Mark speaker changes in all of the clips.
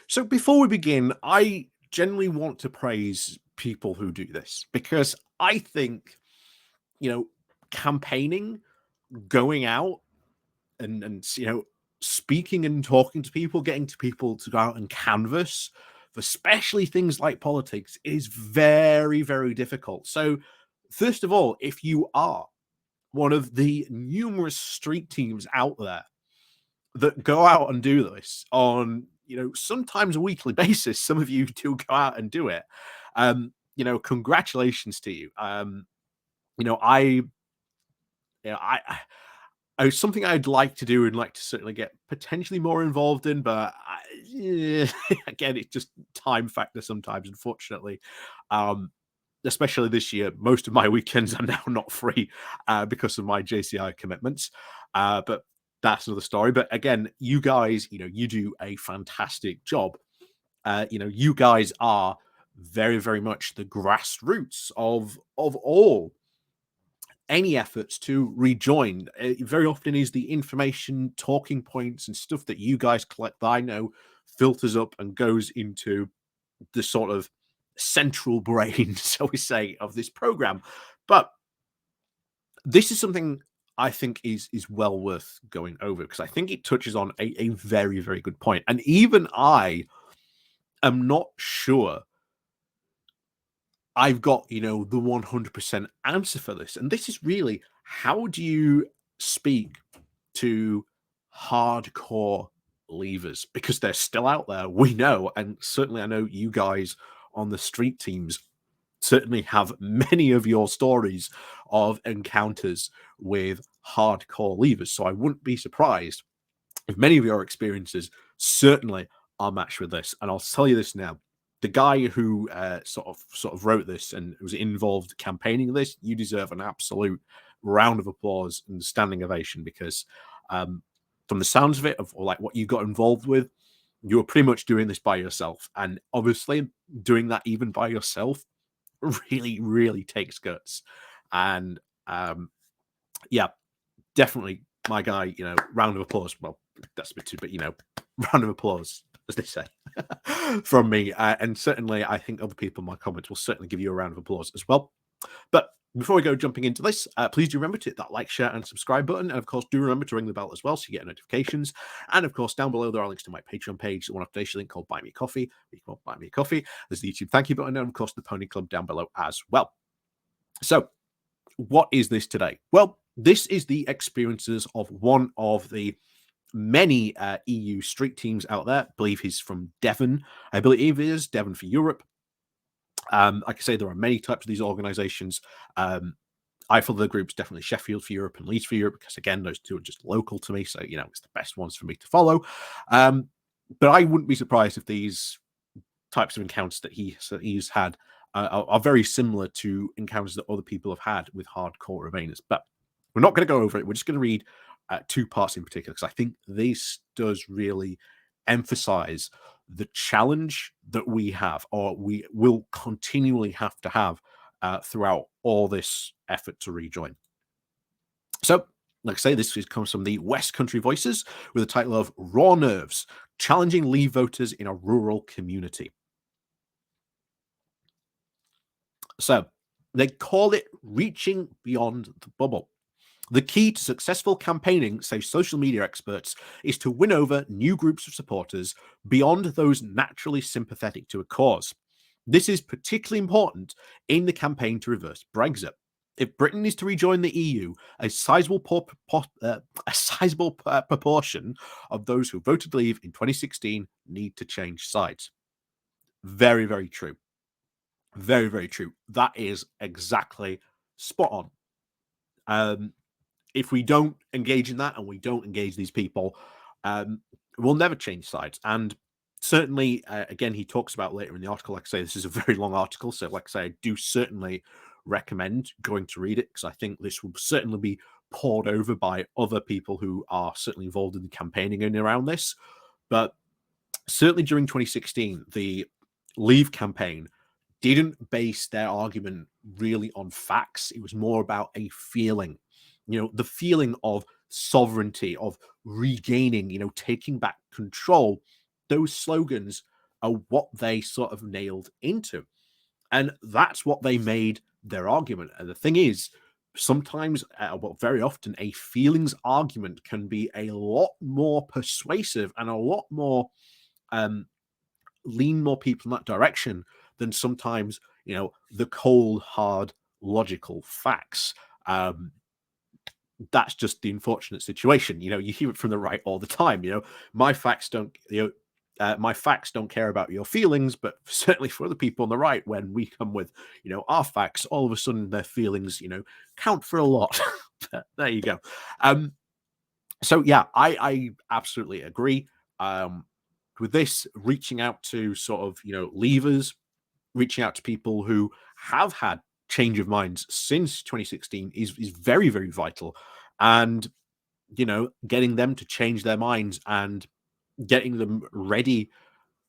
Speaker 1: So before we begin, I generally want to praise people who do this because I think, you know, campaigning, going out and speaking and talking to people, getting to people to go out and canvass, especially things like politics, is very, very difficult. So, first of all, if you are one of the numerous street teams out there that go out and do this on, sometimes a weekly basis. Some of you do go out and do it. Congratulations to you. You know, I, you know, it's something I'd like to do and like to certainly get potentially more involved in, but again, it's just time factor sometimes, unfortunately. Um, Especially this year, most of my weekends are now not free because of my JCI commitments. But that's another story. But again, you guys, you do a fantastic job. You guys are very, very much the grassroots of all any efforts to rejoin. Very often is the information, talking points, and stuff that you guys collect that I know filters up and goes into the sort of central brain, so we say, of this program. But this is something I think is well worth going over because I think it touches on a very, very good point. And even I am not sure I've got, the 100% answer for this. And this is really, how do you speak to hardcore leavers? Because they're still out there, we know. And certainly I know you guys on the street teams certainly have many of your stories of encounters with hardcore leavers. So I wouldn't be surprised if many of your experiences certainly are matched with this. And I'll tell you this now. The guy who sort of wrote this and was involved campaigning this, you deserve an absolute round of applause and standing ovation because from the sounds of it, of like what you got involved with, you were pretty much doing this by yourself. And obviously doing that even by yourself really, really takes guts. And yeah, definitely my guy, round of applause. Well, that's a bit too, but round of applause, as they say, from me. And certainly, I think other people in my comments will certainly give you a round of applause as well. But before we go jumping into this, please do remember to hit that like, share, and subscribe button. And of course, do remember to ring the bell as well so you get notifications. And of course, down below, there are links to my Patreon page, the one off today's link called Buy Me a Coffee. You can buy me a coffee. There's the YouTube thank you button, and of course, the Pony Club down below as well. So, what is this today? Well, this is the experiences of one of the many EU street teams out there. I believe he's from Devon. I believe he is Devon for Europe. Like I say, there are many types of these organizations. I follow the groups definitely Sheffield for Europe and Leeds for Europe because, again, those two are just local to me. So, it's the best ones for me to follow. But I wouldn't be surprised if these types of encounters that he's had are very similar to encounters that other people have had with hardcore Remainers. But we're not going to go over it. We're just going to read two parts in particular because I think this does really emphasize the challenge that we have, or we will continually have to have throughout all this effort to rejoin. So, like I say, this comes from the West Country Voices with the title of Raw Nerves, Challenging Leave Voters in a Rural Community. So, they call it reaching beyond the bubble. The key to successful campaigning, say social media experts, is to win over new groups of supporters beyond those naturally sympathetic to a cause. This is particularly important in the campaign to reverse Brexit. If Britain is to rejoin the EU, a sizable proportion of those who voted leave in 2016 need to change sides. Very, very true. Very, very true. That is exactly spot on. If we don't engage in that and we don't engage these people, we'll never change sides. And certainly, again, he talks about later in the article, like I say, this is a very long article. So, like I say, I do certainly recommend going to read it because I think this will certainly be poured over by other people who are certainly involved in the campaigning and around this. But certainly during 2016, the Leave campaign didn't base their argument really on facts. It was more about a feeling, the feeling of sovereignty, of regaining, taking back control. Those slogans are what they sort of nailed into. And that's what they made their argument. And the thing is, sometimes, well, very often, a feelings argument can be a lot more persuasive and a lot more um, lean more people in that direction than sometimes, the cold, hard, logical facts. Um, that's just the unfortunate situation. You hear it from the right all the time. My facts don't, my facts don't care about your feelings, but certainly for other people on the right, when we come with, our facts, all of a sudden their feelings, count for a lot. There you go. So yeah, I absolutely agree. With this, reaching out to sort of, levers, reaching out to people who have had change of minds since 2016 is very, very vital. And, getting them to change their minds and getting them ready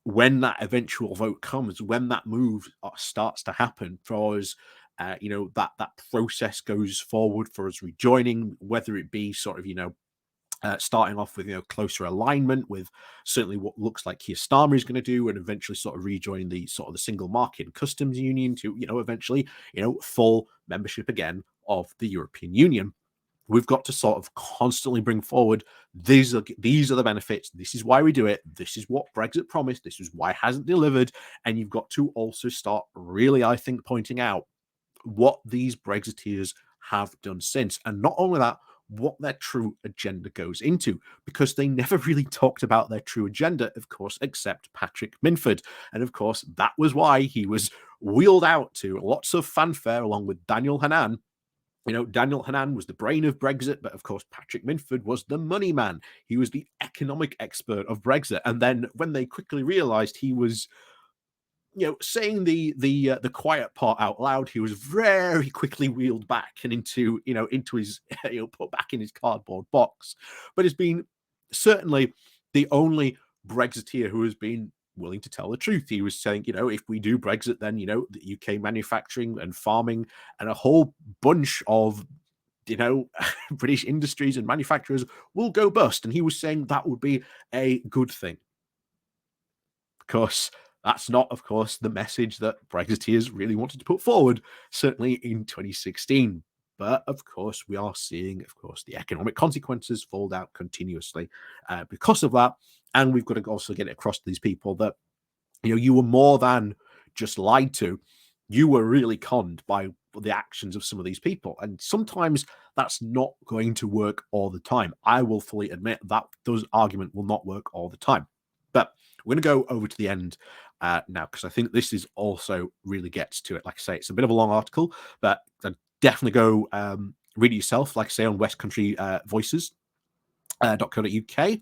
Speaker 1: when that eventual vote comes, when that move starts to happen for us, that process goes forward for us rejoining, whether it be sort of, starting off with closer alignment with certainly what looks like Keir Starmer is going to do, and eventually sort of rejoin the sort of the single market and customs union to eventually full membership again of the European Union. We've got to sort of constantly bring forward these are the benefits. This is why we do it. This is what Brexit promised. This is why it hasn't delivered. And you've got to also start really, I think, pointing out what these Brexiteers have done since. And not only that, what their true agenda goes into, because they never really talked about their true agenda, of course, except Patrick Minford. And of course, that was why he was wheeled out to lots of fanfare along with Daniel Hannan. Daniel Hannan was the brain of Brexit, but of course, Patrick Minford was the money man. He was the economic expert of Brexit. And then when they quickly realized he was saying the quiet part out loud, he was very quickly wheeled back and into his put back in his cardboard box. But it's been certainly the only Brexiteer who has been willing to tell the truth. He was saying, if we do Brexit, then the UK manufacturing and farming and a whole bunch of British industries and manufacturers will go bust. And he was saying that would be a good thing. Because that's not, of course, the message that Brexiteers really wanted to put forward, certainly in 2016. But of course, we are seeing, of course, the economic consequences fold out continuously because of that. And we've got to also get it across to these people that, you were more than just lied to. You were really conned by the actions of some of these people. And sometimes that's not going to work all the time. I will fully admit that those argument will not work all the time. But we're going to go over to the end now, because I think this is also really gets to it. Like I say, it's a bit of a long article, but definitely go read it yourself, like I say, on West Country Voices .co.uk.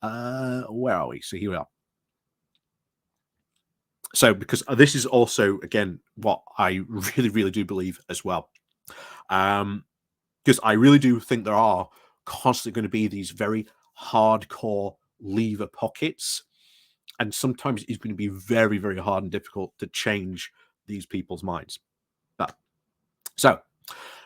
Speaker 1: Where are we? So here we are. So, because this is also, again, what I really, really do believe as well. Because I really do think there are constantly going to be these very hardcore lever pockets. And sometimes it's going to be very, very hard and difficult to change these people's minds. But so,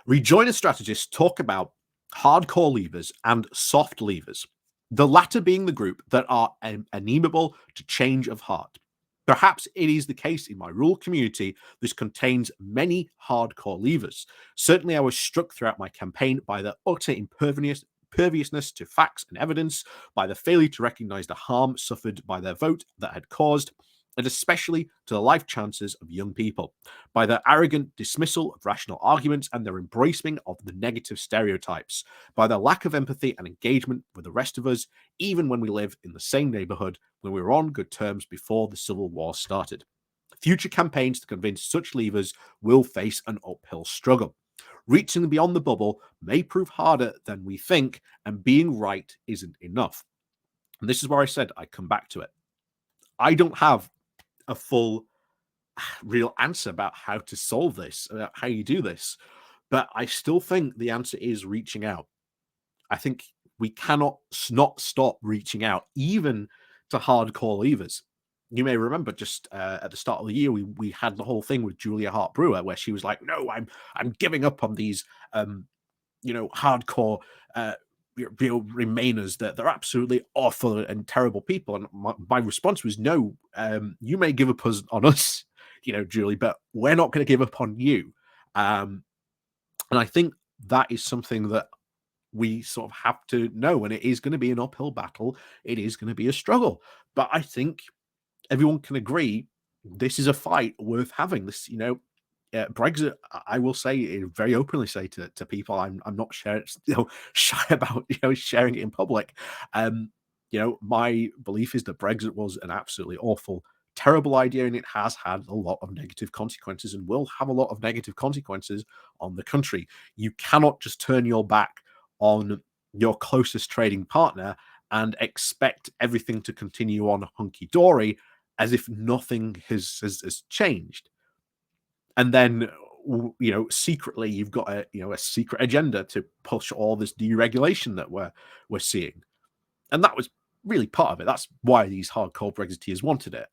Speaker 1: rejoiner strategists talk about hardcore levers and soft levers, the latter being the group that are amenable to change of heart. Perhaps it is the case in my rural community. This contains many hardcore levers. Certainly, I was struck throughout my campaign by the utter imperviousness to facts and evidence, by the failure to recognize the harm suffered by their vote that had caused, and especially to the life chances of young people, by their arrogant dismissal of rational arguments and their embracing of the negative stereotypes, by their lack of empathy and engagement with the rest of us, even when we live in the same neighborhood, when we were on good terms before the Civil War started. Future campaigns to convince such levers will face an uphill struggle. Reaching beyond the bubble may prove harder than we think, and being right isn't enough. And this is where I said I come back to it. I don't have a full real answer about how to solve this, about how you do this, but I still think the answer is reaching out. I think we cannot not stop reaching out, even to hardcore levers. You may remember just at the start of the year, we had the whole thing with Julia Hart Brewer, where she was like, "No, I'm giving up on these, hardcore Remainers, that they're absolutely awful and terrible people. And my response was, no, you may give up on us, Julie, but we're not going to give up on you. And I think that is something that we sort of have to know, and it is going to be an uphill battle. It is going to be a struggle, but I think everyone can agree this is a fight worth having. This, Brexit, I will say, very openly say to people, I'm not shy about sharing it in public. My belief is that Brexit was an absolutely awful, terrible idea, and it has had a lot of negative consequences and will have a lot of negative consequences on the country. You cannot just turn your back on your closest trading partner and expect everything to continue on hunky dory as if nothing has changed. And then, secretly you've got a secret agenda to push all this deregulation that we're seeing. And that was really part of it. That's why these hardcore Brexiteers wanted it.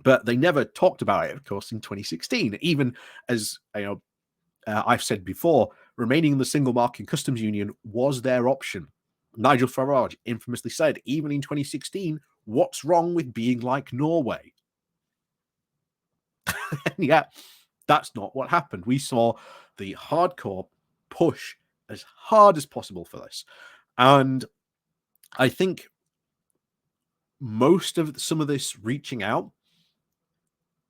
Speaker 1: But they never talked about it, of course, in 2016. Even as I've said before, remaining in the single market customs union was their option. Nigel Farage infamously said, even in 2016, what's wrong with being like Norway? And yet, that's not what happened. We saw the hardcore push as hard as possible for this. And I think most of some of this reaching out,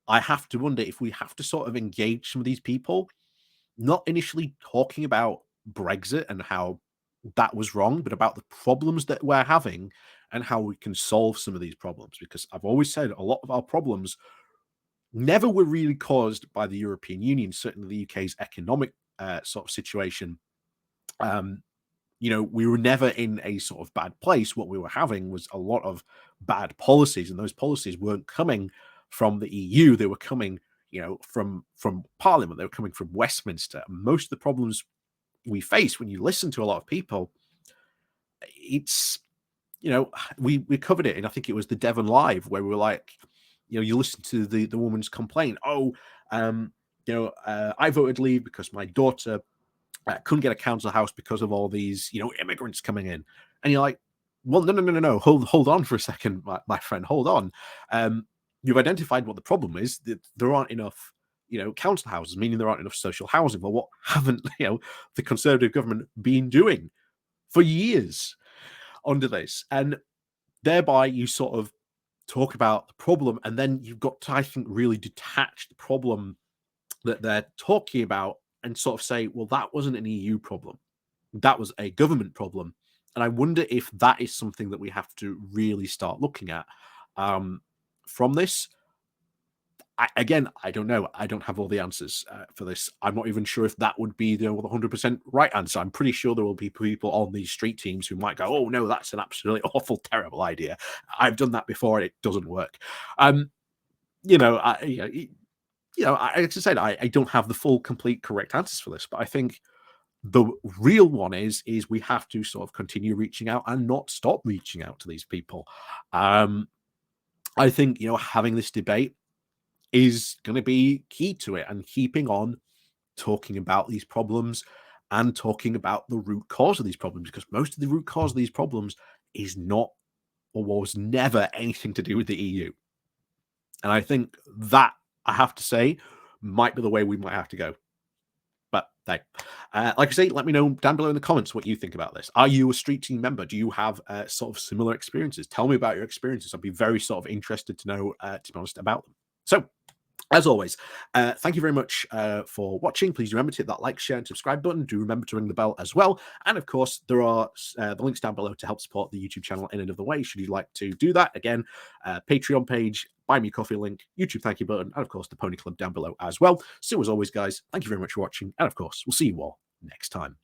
Speaker 1: I have to wonder if we have to sort of engage some of these people, not initially talking about Brexit and how that was wrong, but about the problems that we're having and how we can solve some of these problems. Because I've always said a lot of our problems never were really caused by the European Union, certainly the UK's economic sort of situation. We were never in a sort of bad place. What we were having was a lot of bad policies, and those policies weren't coming from the EU. They were coming, from Parliament. They were coming from Westminster. And most of the problems we face, when you listen to a lot of people, it's, we covered it, and I think it was the Devon Live where we were like, you listen to the woman's complaint. I voted Leave because my daughter couldn't get a council house because of all these, immigrants coming in. And you're like, well, no. Hold on for a second, my friend. Hold on. You've identified what the problem is. That there aren't enough, council houses, meaning there aren't enough social housing. Well, what haven't, the Conservative government been doing for years under this? And thereby you sort of talk about the problem, and then you've got to, I think, really detach the problem that they're talking about and sort of say, well, that wasn't an EU problem. That was a government problem. And I wonder if that is something that we have to really start looking at from this. I don't know. I don't have all the answers for this. I'm not even sure if that would be the 100% right answer. I'm pretty sure there will be people on these street teams who might go, oh, no, that's an absolutely awful, terrible idea. I've done that before and it doesn't work. Like I said, I don't have the full, complete, correct answers for this, but I think the real one is we have to sort of continue reaching out and not stop reaching out to these people. I think, having this debate is going to be key to it, and keeping on talking about these problems and talking about the root cause of these problems, because most of the root cause of these problems is not or was never anything to do with the EU. And I think that, I have to say, might be the way we might have to go. But hey, like I say, let me know down below in the comments what you think about this. Are you a street team member? Do you have sort of similar experiences? Tell me about your experiences. I'd be very sort of interested to know, to be honest, about them. So, as always, thank you very much for watching. Please remember to hit that like, share, and subscribe button. Do remember to ring the bell as well. And of course, there are the links down below to help support the YouTube channel in another way, should you like to do that. Again, Patreon page, buy me coffee link, YouTube thank you button, and of course, the Pony Club down below as well. So as always, guys, thank you very much for watching. And of course, we'll see you all next time.